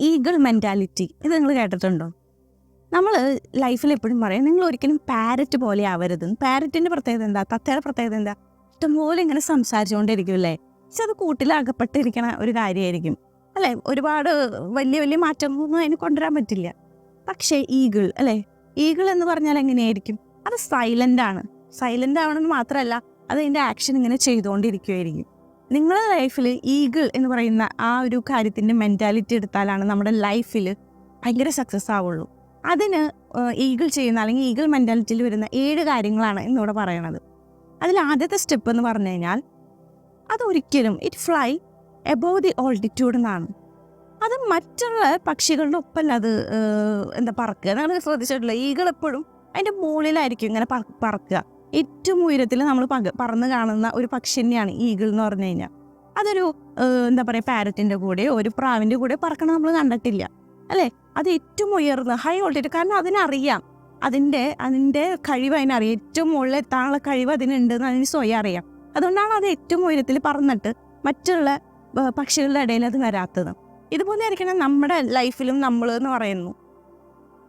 Eagle mentality ഇത് നിങ്ങൾ കേട്ടിട്ടുണ്ടോ? നമ്മൾ ലൈഫിൽ എപ്പോഴും പറയും നിങ്ങൾ ഒരിക്കലും പാരറ്റ് പോലെ ആവരുത്. പാരറ്റിൻ്റെ പ്രത്യേകത എന്താ? തത്തയുടെ പ്രത്യേകത എന്താ? ഇഷ്ടംപോലെ ഇങ്ങനെ സംസാരിച്ചുകൊണ്ടിരിക്കും അല്ലേ? പക്ഷെ അത് കൂട്ടിലകപ്പെട്ടിരിക്കണ ഒരു കാര്യമായിരിക്കും അല്ലേ? ഒരുപാട് വലിയ വലിയ മാറ്റങ്ങളൊന്നും അതിന് കൊണ്ടുവരാൻ പറ്റില്ല. പക്ഷേ ഈഗിൾ അല്ലേ, ഈഗിൾ എന്ന് പറഞ്ഞാൽ എങ്ങനെയായിരിക്കും? അത് സൈലൻ്റ് ആണ്. സൈലൻ്റ് ആവണമെന്ന് മാത്രമല്ല, അത് അതിൻ്റെ ആക്ഷൻ ഇങ്ങനെ ചെയ്തുകൊണ്ടിരിക്കുമായിരിക്കും. നിങ്ങളുടെ ലൈഫിൽ ഈഗിൾ എന്ന് പറയുന്ന ആ ഒരു കാര്യത്തിൻ്റെ മെൻറ്റാലിറ്റി എടുത്താലാണ് നമ്മുടെ ലൈഫിൽ ഭയങ്കര സക്സസ് ആവുള്ളൂ. അതിന് ഈഗിൾ ചെയ്യുന്ന അല്ലെങ്കിൽ ഈഗിൾ മെൻറ്റാലിറ്റിയിൽ വരുന്ന 7 കാര്യങ്ങളാണ് ഇന്നിവിടെ പറയണത്. അതിൽ ആദ്യത്തെ സ്റ്റെപ്പ് എന്ന് പറഞ്ഞു കഴിഞ്ഞാൽ അതൊരിക്കലും it fly above the altitude എന്നാണ്. അത് മറ്റുള്ള പക്ഷികളുടെ ഒപ്പമല്ല അത് പറക്കുക. നിങ്ങൾ ശ്രദ്ധിച്ചിട്ടില്ല, ഈഗിൾ എപ്പോഴും അതിൻ്റെ മുകളിലായിരിക്കും ഇങ്ങനെ പറക്കുക. ഏറ്റവും ഉയരത്തിൽ നമ്മൾ പറന്ന് കാണുന്ന ഒരു പക്ഷി തന്നെയാണ് ഈഗിൾ എന്ന് പറഞ്ഞു കഴിഞ്ഞാൽ. അതൊരു പാരറ്റിൻ്റെ കൂടെയോ ഒരു പ്രാവിൻ്റെ കൂടെയോ പറക്കണം നമ്മൾ കണ്ടിട്ടില്ല അല്ലേ? അത് ഏറ്റവും ഉയർന്ന ഹൈ ഓൾട്ടിറ്റ്യൂഡ്. കാരണം അതിനറിയാം, അതിൻ്റെ കഴിവ് അതിനറിയാം. ഏറ്റവും മുകളിൽ എത്താനുള്ള കഴിവ് അതിനുണ്ടെന്ന് അതിന് സ്വയം അറിയാം. അതുകൊണ്ടാണ് അത് ഏറ്റവും ഉയരത്തിൽ പറന്നിട്ട് മറ്റുള്ള പക്ഷികളുടെ ഇടയിൽ അത് വരാത്തത്. ഇതുപോലെ ആയിരിക്കണം നമ്മുടെ ലൈഫിലും നമ്മൾ എന്ന് പറയുന്നു.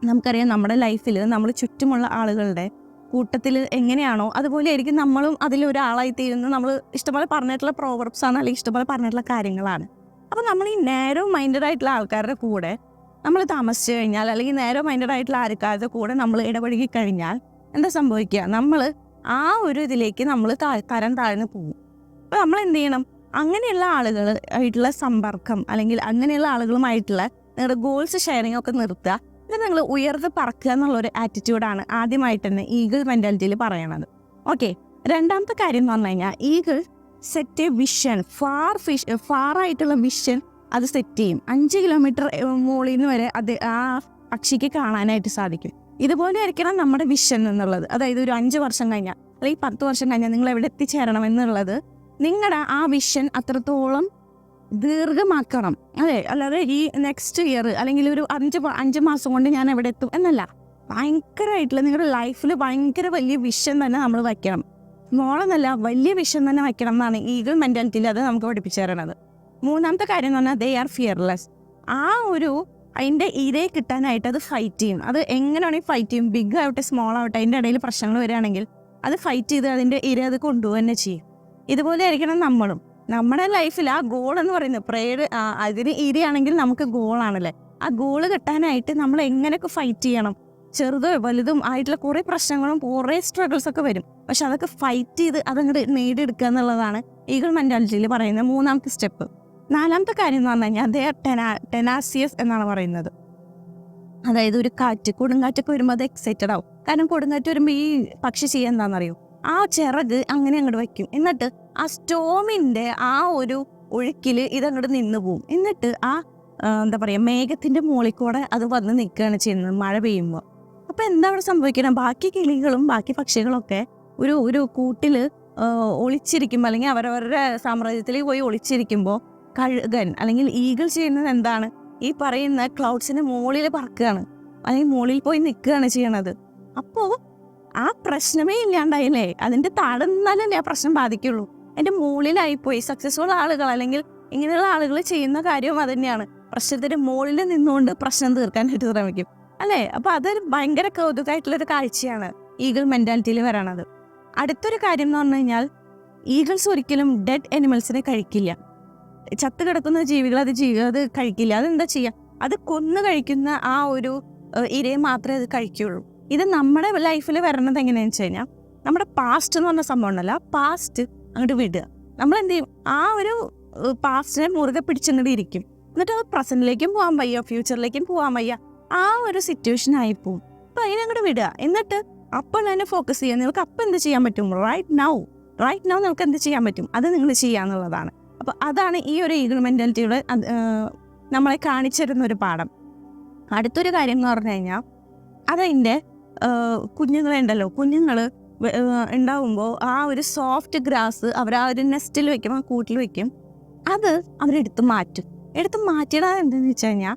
നമുക്കറിയാം നമ്മുടെ ലൈഫിൽ നമ്മൾ ചുറ്റുമുള്ള ആളുകളുടെ കൂട്ടത്തിൽ എങ്ങനെയാണോ അതുപോലെ ആയിരിക്കും നമ്മളും അതിലൊരാളായി തീരുന്നത്. നമ്മൾ ഇഷ്ടംപോലെ പറഞ്ഞിട്ടുള്ള പ്രോവർബ്സ് ആണ്, അല്ലെങ്കിൽ ഇഷ്ടംപോലെ പറഞ്ഞിട്ടുള്ള കാര്യങ്ങളാണ്. അപ്പോൾ നമ്മൾ ഈ നേരോ മൈൻഡഡ് ആയിട്ടുള്ള ആൾക്കാരുടെ കൂടെ നമ്മൾ താമസിച്ചു കഴിഞ്ഞാൽ, അല്ലെങ്കിൽ നേരോ മൈൻഡഡ് ആയിട്ടുള്ള ആൾക്കാരുടെ കൂടെ നമ്മൾ ഇടപഴകി കഴിഞ്ഞാൽ എന്താ സംഭവിക്കുക? നമ്മൾ ആ ഒരു ഇതിലേക്ക് നമ്മൾ തരം താഴ്ന്ന് പോകും. അപ്പോൾ നമ്മൾ എന്ത് ചെയ്യണം? അങ്ങനെയുള്ള ആളുകൾ ആയിട്ടുള്ള സമ്പർക്കം, അല്ലെങ്കിൽ അങ്ങനെയുള്ള ആളുകളുമായിട്ടുള്ള നിങ്ങളുടെ ഗോൾസ് ഷെയറിംഗ് ഒക്കെ നിർത്തുക. ഇത് നിങ്ങൾ ഉയർന്ന് പറക്കുക എന്നുള്ളൊരു ആറ്റിറ്റ്യൂഡാണ് ആദ്യമായിട്ട് തന്നെ ഈഗിൾ മെൻറ്റാലിറ്റിയിൽ പറയണത്. ഓക്കെ, രണ്ടാമത്തെ കാര്യം എന്ന് പറഞ്ഞു കഴിഞ്ഞാൽ eagle set A vision, far ആയിട്ടുള്ള വിഷൻ അത് സെറ്റ് ചെയ്യും. 5 കിലോമീറ്റർ മുകളിൽ നിന്ന് വരെ അത് ആ പക്ഷിക്ക് കാണാനായിട്ട് സാധിക്കും. ഇതുപോലെ ആയിരിക്കണം നമ്മുടെ വിഷൻ എന്നുള്ളത്. അതായത് ഒരു 5 വർഷം കഴിഞ്ഞാൽ അല്ലെങ്കിൽ 10 വർഷം കഴിഞ്ഞാൽ നിങ്ങൾ എവിടെ എത്തിച്ചേരണം എന്നുള്ളത് നിങ്ങളുടെ ആ വിഷൻ അത്രത്തോളം ദീർഘമാക്കണം അല്ലേ? അല്ലാതെ ഈ നെക്സ്റ്റ് ഇയർ അല്ലെങ്കിൽ ഒരു 5 മാസം കൊണ്ട് ഞാൻ എവിടെ എത്തും എന്നല്ല. ഭയങ്കരമായിട്ടുള്ള നിങ്ങളുടെ ലൈഫിൽ ഭയങ്കര വലിയ വിഷൻ തന്നെ നമ്മൾ വയ്ക്കണം. സ്മോളെന്നല്ല, വലിയ വിഷൻ തന്നെ വയ്ക്കണം എന്നാണ് ഈഗിൾ മെൻറ്റാലിറ്റിയിൽ അത് നമുക്ക് പഠിപ്പിച്ചു തരണത്. മൂന്നാമത്തെ കാര്യം എന്ന് പറഞ്ഞാൽ ദേ ആർ ഫിയർലെസ്. ആ ഒരു അതിൻ്റെ ഇരയെ കിട്ടാനായിട്ട് അത് ഫൈറ്റ് ചെയ്യും. അത് എങ്ങനെയാണെങ്കിൽ ഫൈറ്റ് ചെയ്യും. ബിഗ് ആവട്ടെ സ്മോൾ ആവട്ടെ, അതിൻ്റെ ഇടയിൽ പ്രശ്നങ്ങൾ വരികയാണെങ്കിൽ അത് ഫൈറ്റ് ചെയ്ത് അതിൻ്റെ ഇര അത് കൊണ്ടുപോകുക തന്നെ ചെയ്യും. ഇതുപോലെ ആയിരിക്കണം നമ്മളും. നമ്മുടെ ലൈഫിൽ ആ ഗോൾ എന്ന് പറയുന്നത് അതിന് ഇരയാണെങ്കിൽ നമുക്ക് ഗോളാണല്ലേ. ആ ഗോള് കിട്ടാനായിട്ട് നമ്മൾ എങ്ങനെയൊക്കെ ഫൈറ്റ് ചെയ്യണം. ചെറുതോ വലുതും ആയിട്ടുള്ള കുറേ പ്രശ്നങ്ങളും കുറേ സ്ട്രഗിൾസൊക്കെ വരും. പക്ഷെ അതൊക്കെ ഫൈറ്റ് ചെയ്ത് അതങ്ങോട്ട് നേടിയെടുക്കുക എന്നുള്ളതാണ് ഈഗിൾ മെൻറ്റാലിറ്റിയിൽ പറയുന്ന 3ാമത്തെ സ്റ്റെപ്പ്. 4ാമത്തെ കാര്യം എന്ന് പറഞ്ഞു കഴിഞ്ഞാൽ ദേ ആർ ടെനാസിയസ് എന്നാണ് പറയുന്നത്. അതായത് ഒരു കൊടുങ്കാറ്റൊക്കെ വരുമ്പോൾ അത് എക്സൈറ്റഡ് ആവും. കാരണം കൊടുങ്കാറ്റ് വരുമ്പോൾ ഈ പക്ഷി ചെയ്യാൻ എന്താണെന്നറിയോ? ആ ചിറക് അങ്ങനെ അങ്ങോട്ട് വയ്ക്കും. എന്നിട്ട് ആ സ്റ്റോമിൻ്റെ ആ ഒരു ഒഴുക്കിൽ ഇതങ്ങോട്ട് നിന്ന് പോവും. എന്നിട്ട് ആ മേഘത്തിൻ്റെ മുകളിൽ കൂടെ അത് വന്ന് നിൽക്കുകയാണ് ചെയ്യുന്നത് മഴ പെയ്യുമ്പോൾ. അപ്പോൾ എന്താ അവിടെ സംഭവിക്കണം? ബാക്കി കിളികളും ബാക്കി പക്ഷികളൊക്കെ ഒരു കൂട്ടിൽ ഒളിച്ചിരിക്കുമ്പോൾ, അല്ലെങ്കിൽ അവരവരുടെ സാമ്രാജ്യത്തിൽ പോയി ഒളിച്ചിരിക്കുമ്പോൾ കഴുകൻ അല്ലെങ്കിൽ ഈഗിൾ ചെയ്യുന്നത് എന്താണ്? ഈ പറയുന്ന ക്ലൗഡ്സിൻ്റെ മുകളിൽ പറക്കുകയാണ്, അല്ലെങ്കിൽ മുകളിൽ പോയി നിൽക്കുകയാണ് ചെയ്യണത്. അപ്പോൾ ആ പ്രശ്നമേ ഇല്ലാണ്ടായില്ലേ? അതിൻ്റെ താഴെ നിന്നാലല്ലേ ആ പ്രശ്നം ബാധിക്കുള്ളൂ. അതിൻ്റെ മുകളിലായിപ്പോയി. സക്സസ്ഫുൾ ആളുകൾ അല്ലെങ്കിൽ ഇങ്ങനെയുള്ള ആളുകൾ ചെയ്യുന്ന കാര്യവും അത് തന്നെയാണ്. പ്രശ്നത്തിൻ്റെ മുകളിൽ നിന്നുകൊണ്ട് പ്രശ്നം തീർക്കാനായിട്ട് ശ്രമിക്കും അല്ലേ? അപ്പോൾ അതൊരു ഭയങ്കര കൗതുകമായിട്ടുള്ളൊരു കാഴ്ചയാണ് ഈഗിൾ മെൻറ്റാലിറ്റിയിൽ വരണത്. അടുത്തൊരു കാര്യം എന്ന് പറഞ്ഞു കഴിഞ്ഞാൽ ഈഗിൾസ് ഒരിക്കലും ഡെഡ് അനിമൽസിനെ കഴിക്കില്ല. ചത്ത് കിടക്കുന്ന ജീവികൾ അത് കഴിക്കില്ല. അതെന്താ ചെയ്യുക? അത് കൊന്നു കഴിക്കുന്ന ആ ഒരു ഇരയെ മാത്രമേ അത് കഴിക്കുള്ളൂ. ഇത് നമ്മുടെ ലൈഫിൽ വരണത് എങ്ങനെയാണെന്ന് വെച്ച് കഴിഞ്ഞാൽ നമ്മുടെ പാസ്റ്റ് എന്ന് പറഞ്ഞ സംഭവം ഉണ്ടല്ലോ, ആ പാസ്റ്റ് അങ്ങോട്ട് വിടുക. നമ്മൾ എന്ത് ചെയ്യും? ആ ഒരു പാസ്റ്റിനെ മുറുകെ പിടിച്ചങ്ങോട്ട് ഇരിക്കും. എന്നിട്ട് അത് പ്രസന്റിലേക്കും പോകാൻ വയ്യ, ഫ്യൂച്ചറിലേക്കും പോകാൻ വയ്യ, ആ ഒരു സിറ്റുവേഷൻ ആയിപ്പോവും. അപ്പോൾ അതിനങ്ങോട്ട് വിടുക. എന്നിട്ട് അപ്പോൾ തന്നെ ഫോക്കസ് ചെയ്യുക. നിങ്ങൾക്ക് അപ്പം എന്ത് ചെയ്യാൻ പറ്റും? റൈറ്റ് നൗ നിങ്ങൾക്ക് എന്ത് ചെയ്യാൻ പറ്റും അത് നിങ്ങൾ ചെയ്യുക എന്നുള്ളതാണ്. അപ്പോൾ അതാണ് ഈ ഒരു ഈഗിൾ മെൻറ്റാലിറ്റിയുടെ നമ്മളെ കാണിച്ചിരുന്നൊരു പാഠം. അടുത്തൊരു കാര്യം എന്ന് പറഞ്ഞു കഴിഞ്ഞാൽ അതതിൻ്റെ കുഞ്ഞുങ്ങളുണ്ടല്ലോ, കുഞ്ഞുങ്ങൾ ഉണ്ടാവുമ്പോൾ ആ ഒരു സോഫ്റ്റ് ഗ്രാസ് അവർ ആ ഒരു നെസ്റ്റിൽ വയ്ക്കും, ആ കൂട്ടിൽ വയ്ക്കും. അത് അവരെടുത്ത് മാറ്റിയിടാൻ എന്താണെന്ന് വെച്ച് കഴിഞ്ഞാൽ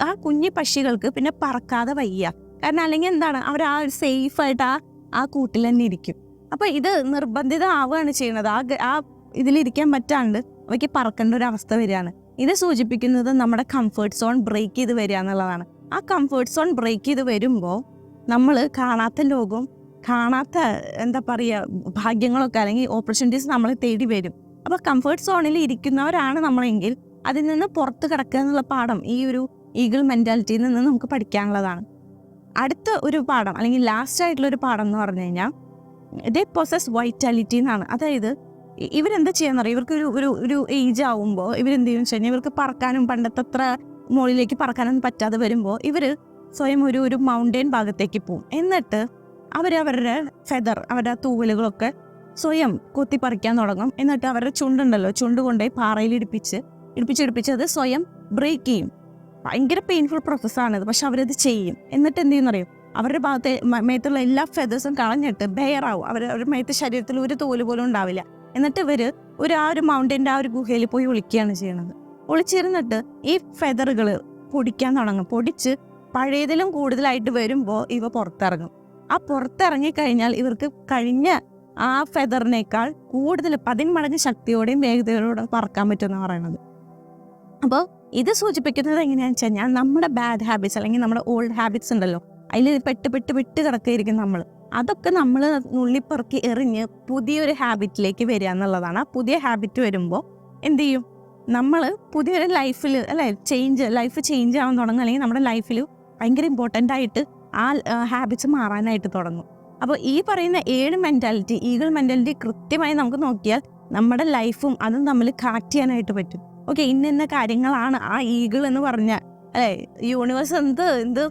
ആ കുഞ്ഞു പക്ഷികൾക്ക് പിന്നെ പറക്കാതെ വയ്യ. കാരണം അല്ലെങ്കിൽ എന്താണ്, അവർ ആ ഒരു സേഫായിട്ട് ആ കൂട്ടിൽ തന്നെ ഇരിക്കും. അപ്പോൾ ഇത് നിർബന്ധിതമാവുകയാണ് ചെയ്യുന്നത്. ആ ഇതിലിരിക്കാൻ പറ്റാണ്ട് അവയ്ക്ക് പറക്കേണ്ട ഒരു അവസ്ഥ വരികയാണ്. ഇത് സൂചിപ്പിക്കുന്നത് നമ്മുടെ കംഫർട്ട് സോൺ ബ്രേക്ക് ചെയ്ത് വരിക എന്നുള്ളതാണ്. ആ കംഫർട്ട് സോൺ ബ്രേക്ക് ചെയ്ത് വരുമ്പോൾ നമ്മൾ കാണാത്ത ലോകം, കാണാത്ത എന്താ പറയുക ഭാഗ്യങ്ങളൊക്കെ അല്ലെങ്കിൽ ഓപ്പർച്യൂണിറ്റീസ് നമ്മളെ തേടി വരും. അപ്പോൾ കംഫർട്ട് സോണിൽ ഇരിക്കുന്നവരാണ് നമ്മളെങ്കിൽ അതിൽ നിന്ന് പുറത്ത് കിടക്കുക എന്നുള്ള പാഠം ഈ ഒരു ഈഗിൾ മെൻറ്റാലിറ്റിയിൽ നിന്ന് നമുക്ക് പഠിക്കാനുള്ളതാണ്. അടുത്ത ഒരു പാഠം അല്ലെങ്കിൽ ലാസ്റ്റ് ആയിട്ടുള്ളൊരു പാഠം എന്ന് പറഞ്ഞു കഴിഞ്ഞാൽ ദേ പൊസസ് വൈറ്റാലിറ്റി എന്നാണ്. അതായത് ഇവരെന്താ ചെയ്യാന്ന് അറിയാം, ഇവർക്ക് ഒരു ഏജ് ആവുമ്പോൾ ഇവരെന്ത് ചെയ്യുമെന്ന് വെച്ച് കഴിഞ്ഞാൽ ഇവർക്ക് പറക്കാനും പണ്ടത്തെ അത്ര മുകളിലേക്ക് പറക്കാനൊന്നും പറ്റാതെ വരുമ്പോൾ ഇവർ സ്വയം ഒരു മൗണ്ടെയിൻ ഭാഗത്തേക്ക് പോകും. എന്നിട്ട് അവരവരുടെ ഫെദർ, അവരുടെ തൂവലുകളൊക്കെ സ്വയം കൊത്തിപ്പറിക്കാൻ തുടങ്ങും. എന്നിട്ട് അവരുടെ ചുണ്ടുണ്ടല്ലോ, ചുണ്ട് കൊണ്ടുപോയി പാറയിൽ ഇടിപ്പിച്ച് അത് സ്വയം ബ്രേക്ക് ചെയ്യും. ഭയങ്കര പെയിൻഫുൾ പ്രോസസ്സാണിത്, പക്ഷെ അവരത് ചെയ്യും. എന്നിട്ട് എന്ത് ചെയ്യുന്നറിയും, അവരുടെ ഭാഗത്തെ മേത്തുള്ള എല്ലാ ഫെദേഴ്സും കളഞ്ഞിട്ട് ബെയറാവും. അവരുടെ മേത്തെ ശരീരത്തിൽ ഒരു തോല് പോലും ഉണ്ടാവില്ല. എന്നിട്ട് ഇവർ ആ ഒരു മൗണ്ടൻ്റെ ആ ഒരു ഗുഹയിൽ പോയി ഒളിക്കുകയാണ് ചെയ്യുന്നത്. ഒളിച്ചിരുന്നിട്ട് ഈ ഫെദറുകൾ പൊടിക്കാൻ തുടങ്ങും. പൊടിച്ച് പഴയതിലും കൂടുതലായിട്ട് വരുമ്പോൾ ഇവ പുറത്തിറങ്ങും. ആ പുറത്തിറങ്ങിക്കഴിഞ്ഞാൽ ഇവർക്ക് കഴിഞ്ഞ ആ ഫെദറിനേക്കാൾ കൂടുതൽ 10 മടങ്ങ് ശക്തിയോടെയും വേഗതയോടെ പറക്കാൻ പറ്റുമെന്ന് പറയുന്നത്. അപ്പോൾ ഇത് സൂചിപ്പിക്കുന്നത് എങ്ങനെയാണെന്ന് വെച്ച് കഴിഞ്ഞാൽ നമ്മുടെ ബാഡ് ഹാബിറ്റ്സ് അല്ലെങ്കിൽ നമ്മുടെ ഓൾഡ് ഹാബിറ്റ്സ് ഉണ്ടല്ലോ, അതിൽ പെട്ട് കിടക്കുകയായിരിക്കും നമ്മൾ. അതൊക്കെ നമ്മൾ നുള്ളിപ്പറക്കി എറിഞ്ഞ് പുതിയൊരു ഹാബിറ്റിലേക്ക് വരിക എന്നുള്ളതാണ്. ആ പുതിയ ഹാബിറ്റ് വരുമ്പോൾ എന്ത് ചെയ്യും, നമ്മൾ പുതിയൊരു ലൈഫിൽ ലൈഫ് ചേഞ്ച് ആവാൻ തുടങ്ങും. അല്ലെങ്കിൽ നമ്മുടെ ലൈഫിൽ ഭയങ്കര ഇമ്പോർട്ടൻ്റ് ആയിട്ട് ആ ഹാബിറ്റ്സ് മാറാനായിട്ട് തുടങ്ങും. അപ്പോൾ ഈ പറയുന്ന 7 മെൻറ്റാലിറ്റി, ഈഗിൾ മെൻറ്റാലിറ്റി കൃത്യമായി നമുക്ക് നോക്കിയാൽ നമ്മുടെ ലൈഫും അതും തമ്മിൽ കണക്ട് ചെയ്യാനായിട്ട് പറ്റും. ഓക്കെ, ഇന്ന കാര്യങ്ങളാണ് ആ ഈഗിൾ എന്ന് പറഞ്ഞാൽ, അല്ലേ, യൂണിവേഴ്സ് എന്ത്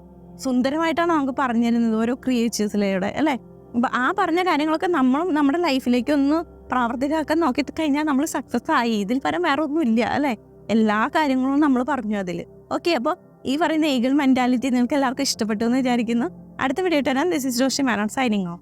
സുന്ദരമായിട്ടാണ് നമുക്ക് പറഞ്ഞു തരുന്നത് ഓരോ ക്രിയേച്ചേഴ്സിലൂടെ, അല്ലേ. അപ്പോൾ ആ പറഞ്ഞ കാര്യങ്ങളൊക്കെ നമ്മളും നമ്മുടെ ലൈഫിലേക്ക് ഒന്ന് പ്രാവർത്തികമാക്കാൻ നോക്കി കഴിഞ്ഞാൽ നമ്മൾ സക്സസ് ആയി. ഇതിൽ പരം വേറെ ഒന്നും ഇല്ല, അല്ലേ. എല്ലാ കാര്യങ്ങളും നമ്മൾ പറഞ്ഞു അതിൽ. ഓക്കെ, അപ്പോൾ ഈ പറയുന്ന ഈഗിൾ മെൻറ്റാലിറ്റി നിങ്ങൾക്ക് എല്ലാവർക്കും ഇഷ്ടപ്പെട്ടു എന്ന് വിചാരിക്കുന്നു. അടുത്ത വീഡിയോ ഇട്ടാൽ this is Joshy Menon signing of.